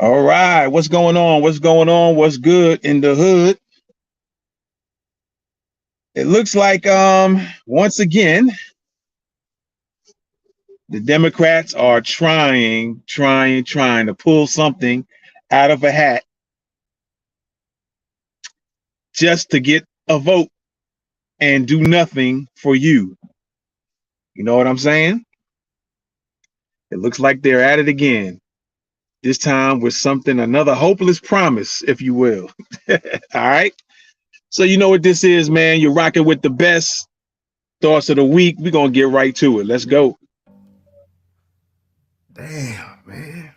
All right, what's going on? What's going on? What's good in the hood? It looks like once again the Democrats are trying to pull something out of a hat just to get a vote and do nothing for you. You know what I'm saying? It looks like they're at it again. This time with something, another hopeless promise, if you will. All right. So you know what this is, man. You're rocking with the best thoughts of the week. We're gonna get right to it. Let's go. Damn, man.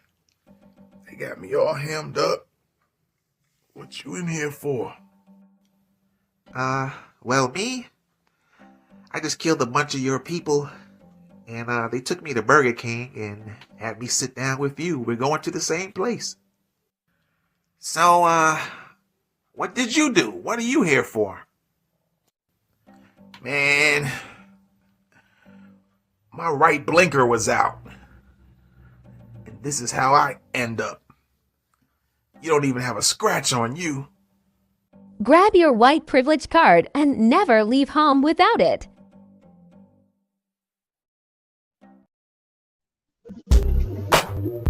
They got me all hemmed up. What you in here for? Well, me? I just killed a bunch of your people, and they took me to Burger King and had me sit down with you. We're going to the same place. So, what did you do? What are you here for? Man, my right blinker was out. And this is how I end up. You don't even have a scratch on you. Grab your white privilege card and never leave home without it.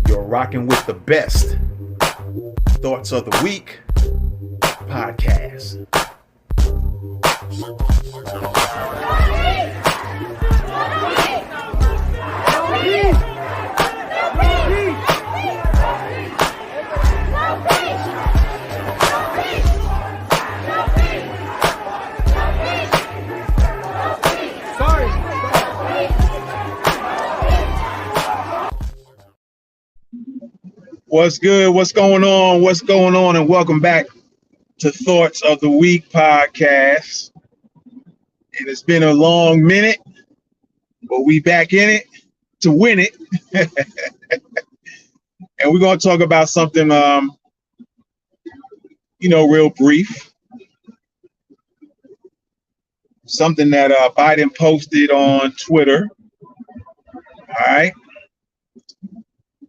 You're rocking with the best thoughts of the week podcast. What's good? What's going on? What's going on? And welcome back to Thoughts of the Week podcast. And it's been a long minute, but we back in it to win it. And we're going to talk about something, real brief. Something that Biden posted on Twitter. All right.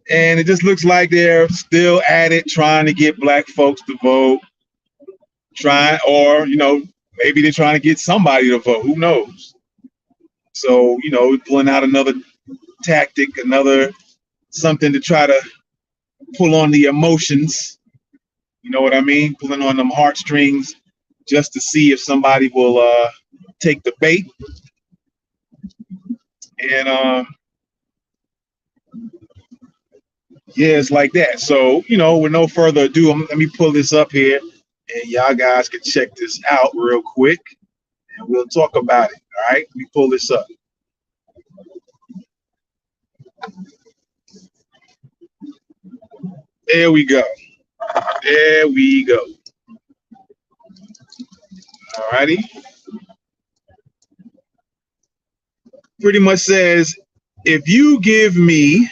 And it just looks like they're still at it, trying to get black folks to vote. Maybe they're trying to get somebody to vote. Who knows? So, pulling out another tactic, something to try to pull on the emotions. You know what I mean? Pulling on them heartstrings just to see if somebody will take the bait. And yeah, it's like that. So, with no further ado, let me pull this up here and y'all guys can check this out real quick and we'll talk about it. All right, let me pull this up. There we go. There we go. All righty. Pretty much says, if you give me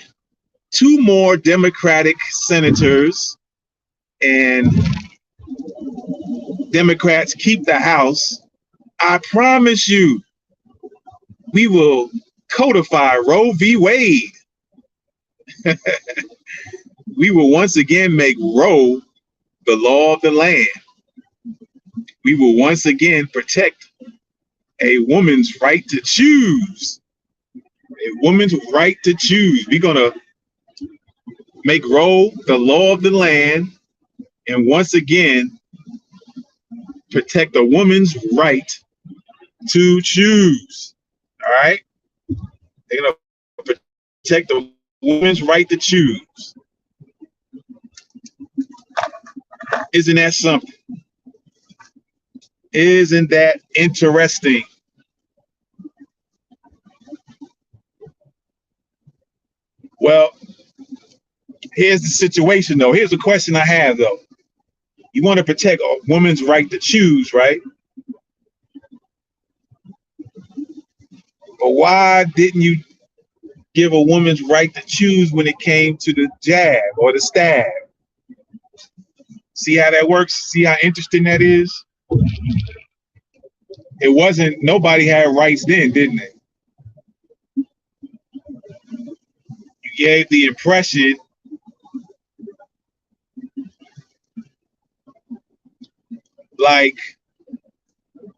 2 more Democratic senators and Democrats keep the House, I promise you, we will codify Roe v. Wade. We will once again make Roe the law of the land. We will once again protect a woman's right to choose. A woman's right to choose. We're going to make Roe the law of the land and once again protect a woman's right to choose. All right? They're going to protect a woman's right to choose. Isn't that something? Isn't that interesting? Well, here's the situation, though. Here's the question I have, though. You want to protect a woman's right to choose, right? But why didn't you give a woman's right to choose when it came to the jab or the stab? See how that works? See how interesting that is? It wasn't, nobody had rights then, didn't it? You gave the impression like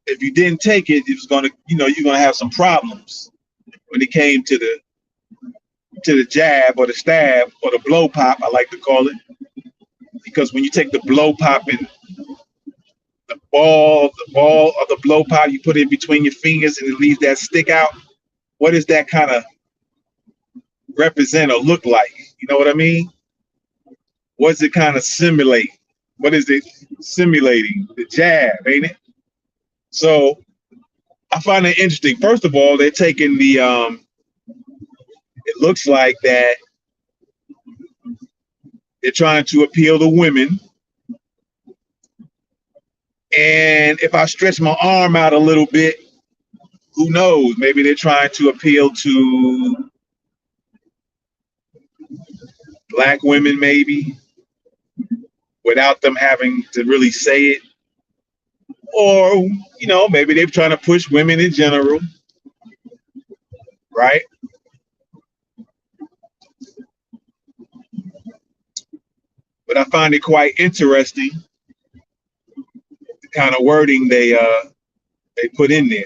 if you didn't take it, it was gonna, you're gonna have some problems when it came to the jab or the stab or the blow pop, I like to call it, because when you take the blow pop and the ball of the blow pop, you put it between your fingers and it leaves that stick out. What does that kind of represent or look like? You know what I mean? What's it kind of simulate? What is it simulating? The jab, ain't it? So I find it interesting. First of all, they're taking the it looks like that they're trying to appeal to women. And if I stretch my arm out a little bit, who knows? Maybe they're trying to appeal to black women, maybe, without them having to really say it. Or, maybe they're trying to push women in general, right? But I find it quite interesting, the kind of wording they put in there,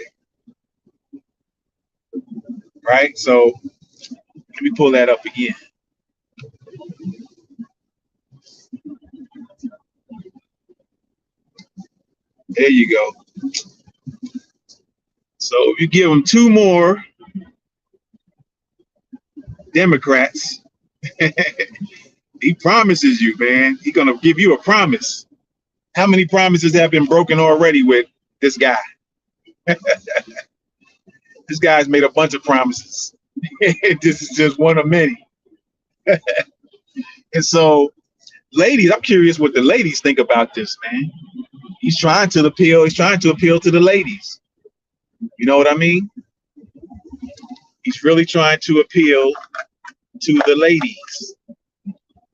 right? So let me pull that up again. There you go. So if you give them 2 more Democrats, he promises you, man. He's gonna give you a promise. How many promises have been broken already with this guy? This guy's made a bunch of promises. This is just one of many. And so, ladies, I'm curious what the ladies think about this, man. He's trying to appeal to the ladies. You know what I mean? He's really trying to appeal to the ladies.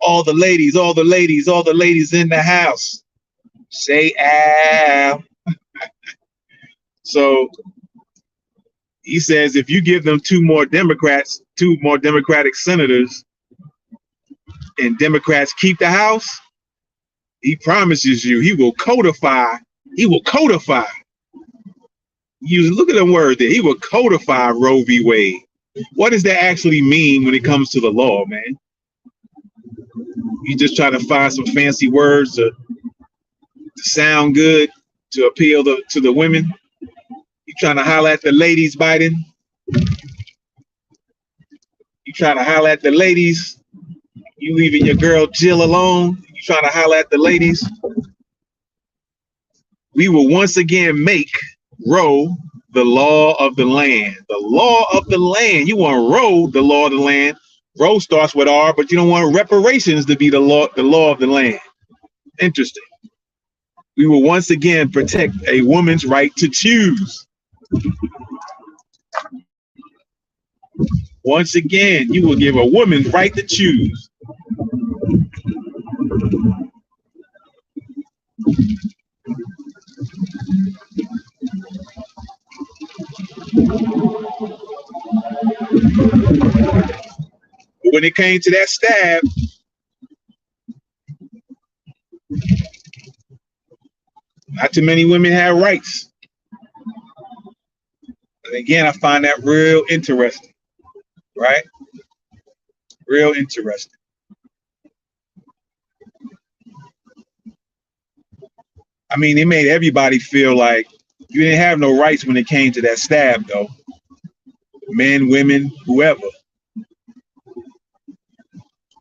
All the ladies in the house. Say ow. So he says if you give them 2 more Democratic senators, and Democrats keep the House, he promises you he will codify. Look at the word there. He will codify Roe v. Wade. What does that actually mean when it comes to the law, man? You just trying to find some fancy words to sound good, to appeal to the women? You trying to holler at the ladies, Biden? You trying to holler at the ladies? You leaving your girl Jill alone? You trying to holler at the ladies? We will once again make Roe the law of the land. The law of the land. You want Roe the law of the land. Roe starts with R, but you don't want reparations to be the law of the land. Interesting. We will once again protect a woman's right to choose. Once again, you will give a woman right to choose. But when it came to that stab, not too many women have rights. And again, I find that real interesting, right? Real interesting. I mean, it made everybody feel like you didn't have no rights when it came to that stab, though. Men, women, whoever.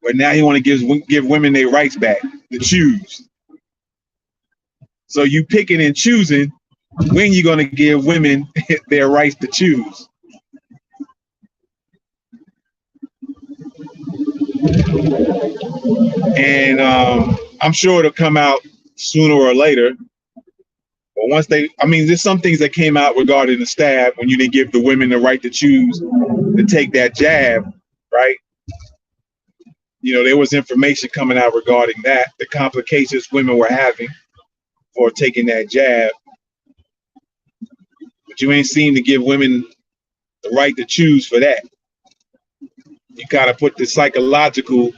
But now he want to give women their rights back to choose. So you picking and choosing when you're going to give women their rights to choose. And I'm sure it'll come out sooner or later. But once there's some things that came out regarding the stab when you didn't give the women the right to choose to take that jab, right? There was information coming out regarding that, the complications women were having for taking that jab. But you ain't seem to give women the right to choose for that. You kind of put the psychological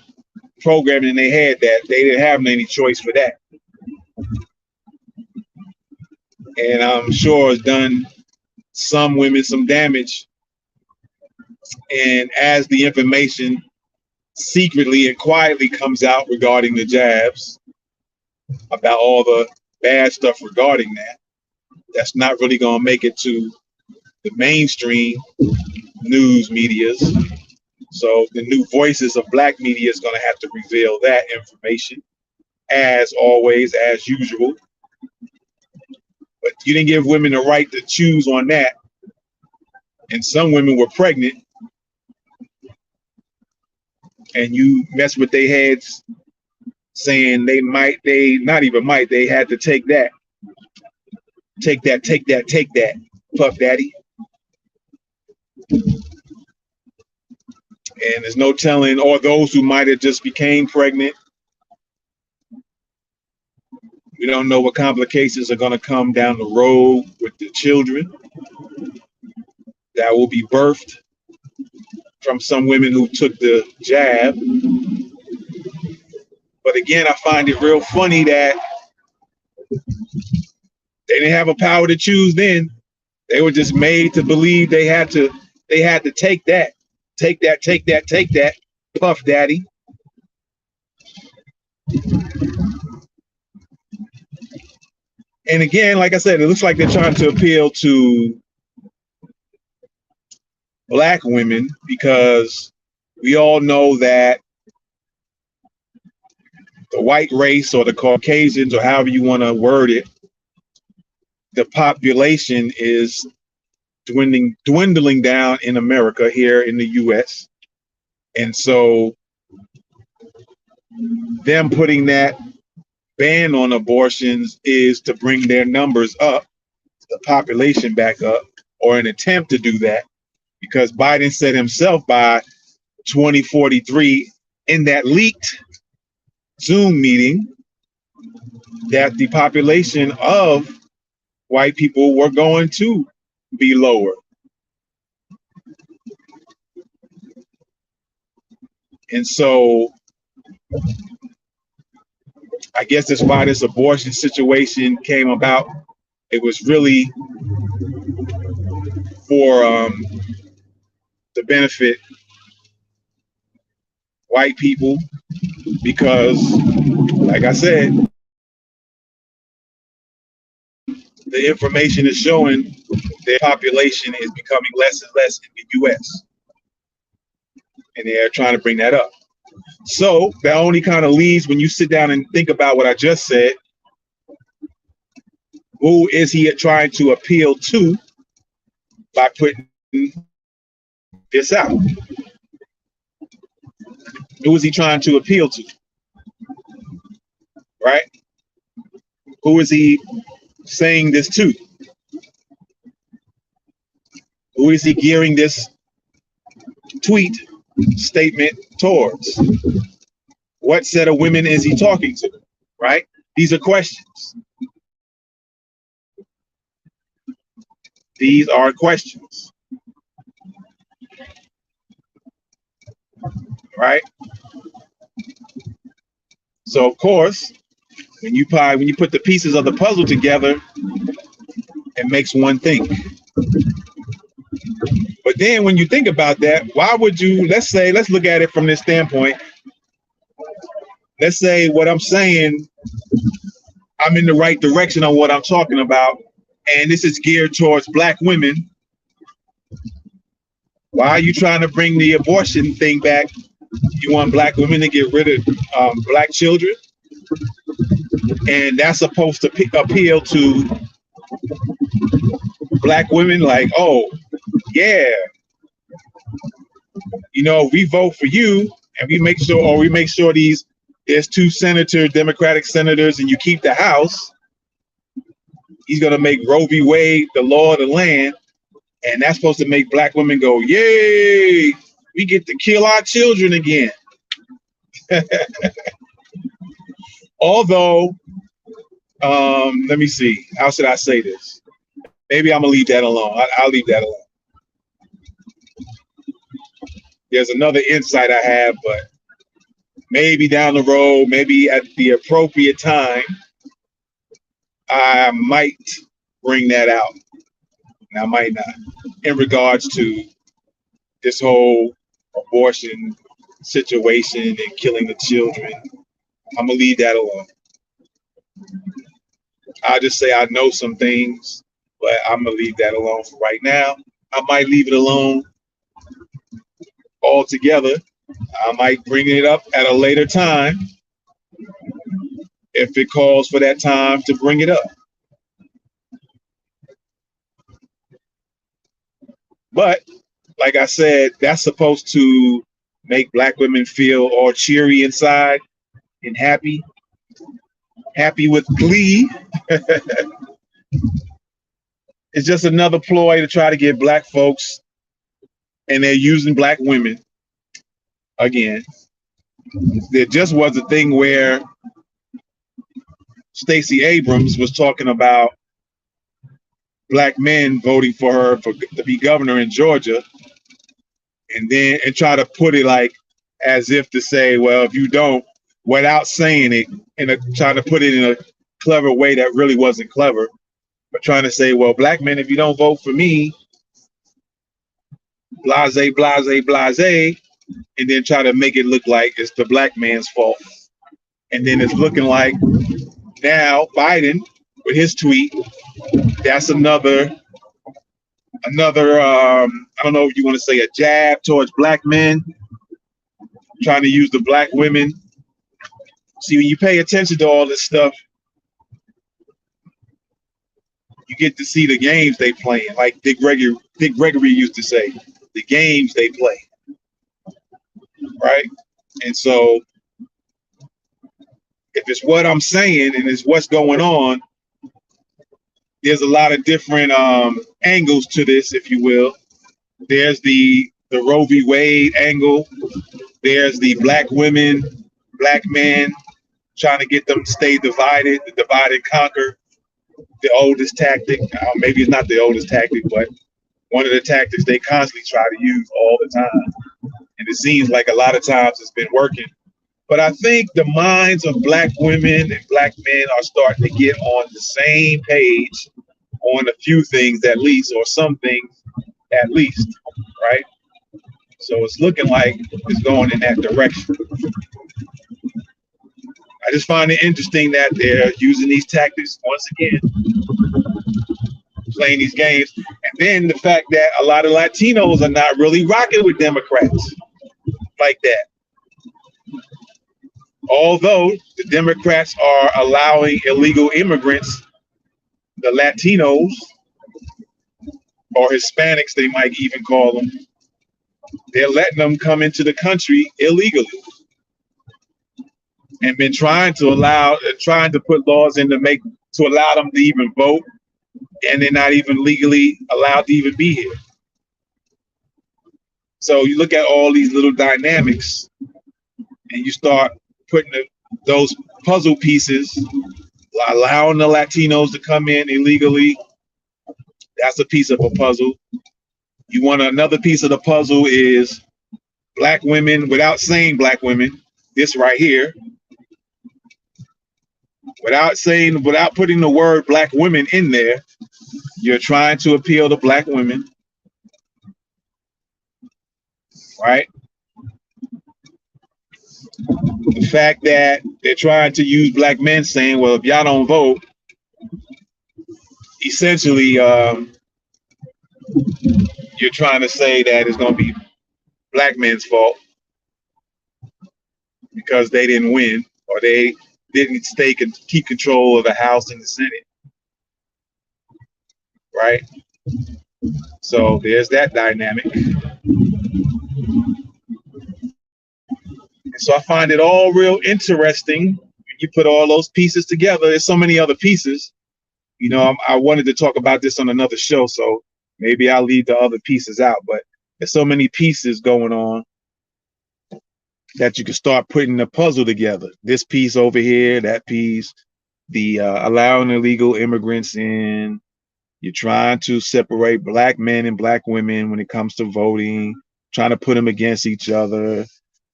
programming in their head that they didn't have any choice for that. and I'm sure has done some women some damage. And as the information secretly and quietly comes out regarding the jabs, about all the bad stuff regarding that, that's not really going to make it to the mainstream news medias. So the new voices of black media is going to have to reveal that information, as always, as usual. But you didn't give women the right to choose on that. And some women were pregnant, and you mess with their heads saying they had to take that, Puff Daddy. And there's no telling, or those who might have just became pregnant. We don't know what complications are going to come down the road with the children that will be birthed from some women who took the jab. But again, I find it real funny that they didn't have a power to choose then. They were just made to believe they had to take that. Take that, Puff Daddy. And again, like I said, it looks like they're trying to appeal to black women, because we all know that the white race, or the Caucasians, or however you want to word it, the population is dwindling down in America, here in the US. And so them putting that ban on abortions is to bring their numbers up, the population back up, or an attempt to do that, because Biden said himself by 2043 in that leaked Zoom meeting that the population of white people were going to be lower. And so I guess that's why this abortion situation came about. It was really for to benefit white people, because, like I said, the information is showing their population is becoming less and less in the US. And they're trying to bring that up. So that only kind of leaves, when you sit down and think about what I just said, who is he trying to appeal to by putting this out? Who is he trying to appeal to? Right? Who is he saying this to? Who is he gearing this tweet statement towards? What set of women is he talking to? Right? These are questions. These are questions. Right? So of course, when you put the pieces of the puzzle together, it makes one think. But then when you think about that, why would you, let's look at it from this standpoint. Let's say what I'm saying, I'm in the right direction on what I'm talking about, and this is geared towards black women. Why are you trying to bring the abortion thing back? You want black women to get rid of black children? And that's supposed to appeal to black women, like, oh, yeah, you know, we vote for you, and we make sure there's 2 Democratic senators, and you keep the House. He's gonna make Roe v. Wade the law of the land, and that's supposed to make black women go, yay, we get to kill our children again. Although, let me see, how should I say this? Maybe I'm gonna leave that alone. I'll leave that alone. There's another insight I have, but maybe down the road, maybe at the appropriate time, I might bring that out. And I might not. In regards to this whole abortion situation and killing the children, I'm gonna leave that alone. I'll just say I know some things, but I'm gonna leave that alone for right now. I might leave it alone altogether. I might bring it up at a later time if it calls for that time to bring it up. But like I said, that's supposed to make black women feel all cheery inside and happy with glee. It's just another ploy to try to get black folks, and they're using black women again. There just was a thing where Stacey Abrams was talking about black men voting for her to be governor in Georgia, and try to put it like as if to say, well, if you don't, without saying it, trying to put it in a clever way that really wasn't clever, but trying to say, well, black men, if you don't vote for me, blase, blase, blase, and then try to make it look like it's the black man's fault. And then it's looking like now Biden with his tweet, that's another I don't know if you want to say a jab towards black men, trying to use the black women. See, when you pay attention to all this stuff, you get to see the games they playing. Like Dick Gregory used to say, the games they play, right? And so, if it's what I'm saying and it's what's going on, there's a lot of different angles to this, if you will. There's the Roe v. Wade angle. There's the black women, black men, trying to get them to stay divided, the divide and conquer, the oldest tactic. Maybe it's not the oldest tactic, but one of the tactics they constantly try to use all the time. And it seems like a lot of times it's been working. But I think the minds of black women and black men are starting to get on the same page on a few things at least, or some things at least, right? So it's looking like it's going in that direction. I just find it interesting that they're using these tactics once again, playing these games. And then the fact that a lot of Latinos are not really rocking with Democrats like that. Although the Democrats are allowing illegal immigrants, the Latinos, or Hispanics, they might even call them, they're letting them come into the country illegally, and been trying to put laws in to allow them to even vote, and they're not even legally allowed to even be here. So you look at all these little dynamics, and you start putting those puzzle pieces, allowing the Latinos to come in illegally. That's a piece of a puzzle. You want another piece of the puzzle is black women, without saying black women, this right here, without putting the word black women in there, you're trying to appeal to black women, right? The fact that they're trying to use black men, saying, well, if y'all don't vote, essentially you're trying to say that it's going to be black men's fault because they didn't win, or they didn't keep control of the House and the Senate, right? So there's that dynamic. So I find it all real interesting when you put all those pieces together. There's so many other pieces. You know, I wanted to talk about this on another show, so maybe I'll leave the other pieces out. But there's so many pieces going on that you can start putting the puzzle together. This piece over here, that piece, the allowing illegal immigrants in. You're trying to separate black men and black women when it comes to voting, trying to put them against each other,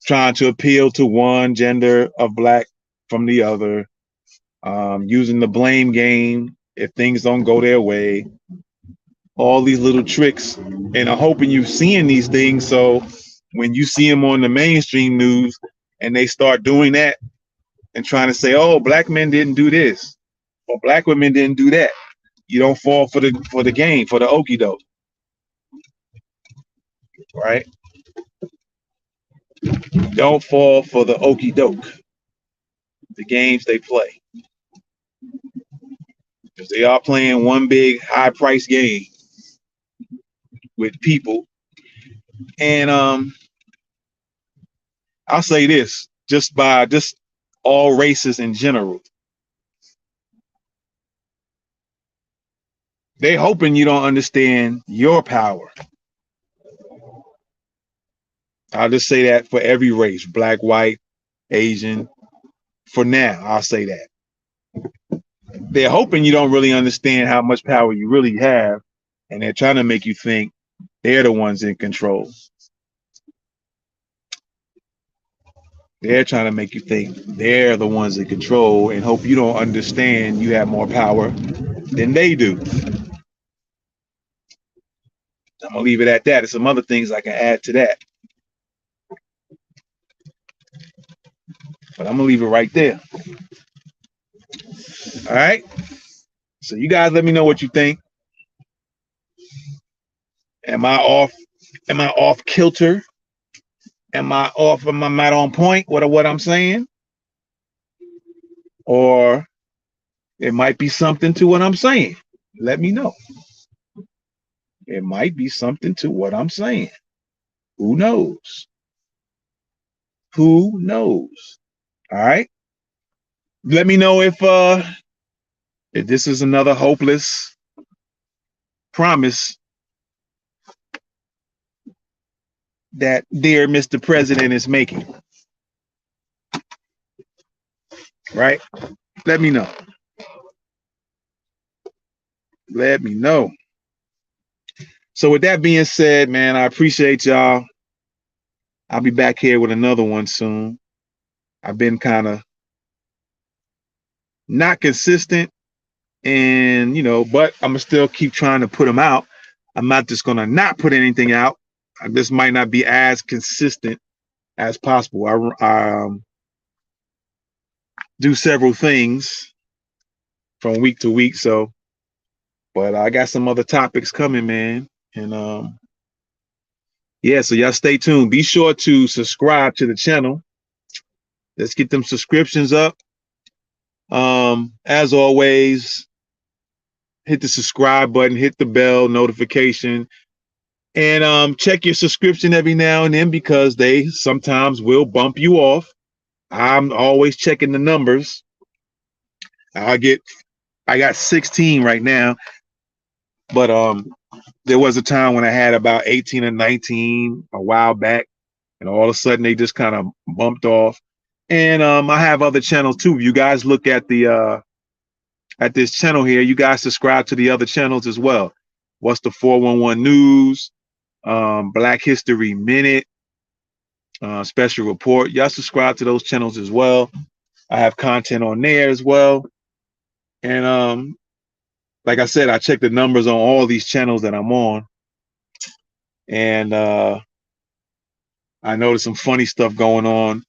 trying to appeal to one gender of black from the other, using the blame game if things don't go their way, all these little tricks, and I'm hoping you're seeing these things. So when you see them on the mainstream news and they start doing that and trying to say, "Oh, black men didn't do this," or "Black women didn't do that," you don't fall for the game, for the okie doke, right? Don't fall for the okie doke, the games they play, because they are playing one big high price game with people. And I'll say this, just by just all races in general, they hoping you don't understand your power. I'll just say that for every race, black, white, Asian. For now, I'll say that. They're hoping you don't really understand how much power you really have, and they're trying to make you think they're the ones in control. They're trying to make you think they're the ones in control and hope you don't understand you have more power than they do. I'm going to leave it at that. There's some other things I can add to that, but I'm going to leave it right there. All right. So you guys let me know what you think. Am I off? Am I off kilter? Am I off? Am I not on point? What I'm saying? Or it might be something to what I'm saying. Let me know. It might be something to what I'm saying. Who knows? Who knows? All right. Let me know if this is another hopeless promise that dear Mr. President is making. Right? Let me know. Let me know. So with that being said, man, I appreciate y'all. I'll be back here with another one soon. I've been kind of not consistent, and but I'm gonna still keep trying to put them out. I'm not just gonna not put anything out. This might not be as consistent as possible. I do several things from week to week, so but I got some other topics coming, man. And yeah, so y'all stay tuned. Be sure to subscribe to the channel. Let's get them subscriptions up. As always, hit the subscribe button, hit the bell notification, and check your subscription every now and then, because they sometimes will bump you off. I'm always checking the numbers. I got 16 right now, but there was a time when I had about 18 or 19 a while back, and all of a sudden they just kind of bumped off. And I have other channels too. You guys look at the at this channel here, you guys subscribe to the other channels as well. What's the 411 News, Black History Minute, Special Report. Y'all subscribe to those channels as well. I have content on there as well. And like I said, I check the numbers on all these channels that I'm on. And I noticed some funny stuff going on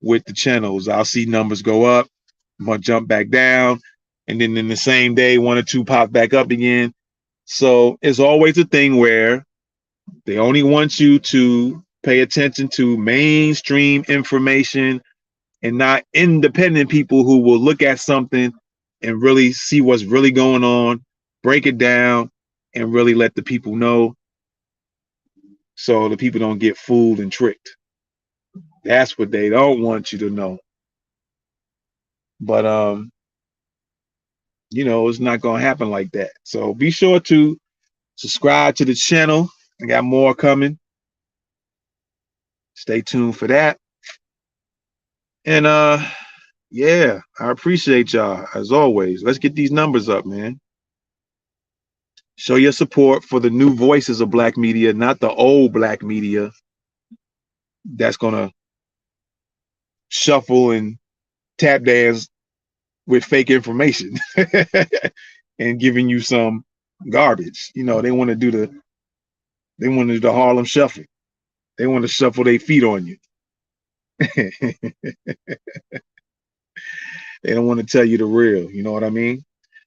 with the channels. I'll see numbers go up, but jump back down, and then in the same day, one or two pop back up again. So it's always a thing where they only want you to pay attention to mainstream information and not independent people who will look at something and really see what's really going on, break it down, and really let the people know, so the people don't get fooled and tricked. That's what they don't want you to know. But it's not gonna happen like that. So be sure to subscribe to the channel. I got more coming. Stay tuned for that. And yeah, I appreciate y'all as always. Let's get these numbers up, man. Show your support for the new voices of black media, not the old black media that's gonna shuffle and tap dance with fake information. and giving you some garbage. You know, they want to do the Harlem Shuffle. They want to shuffle their feet on you. They don't want to tell you the real. You know what I mean?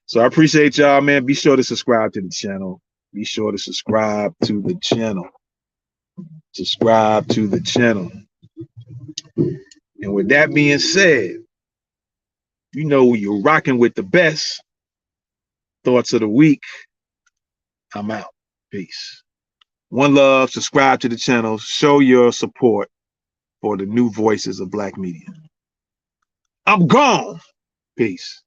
So I appreciate y'all, man. Be sure to subscribe to the channel. Be sure to subscribe to the channel. Subscribe to the channel. And with that being said, you know you're rocking with the best. Thoughts of the week. I'm out. Peace. One love. Subscribe to the channel. Show your support for the new voices of Black media. I'm gone. Peace.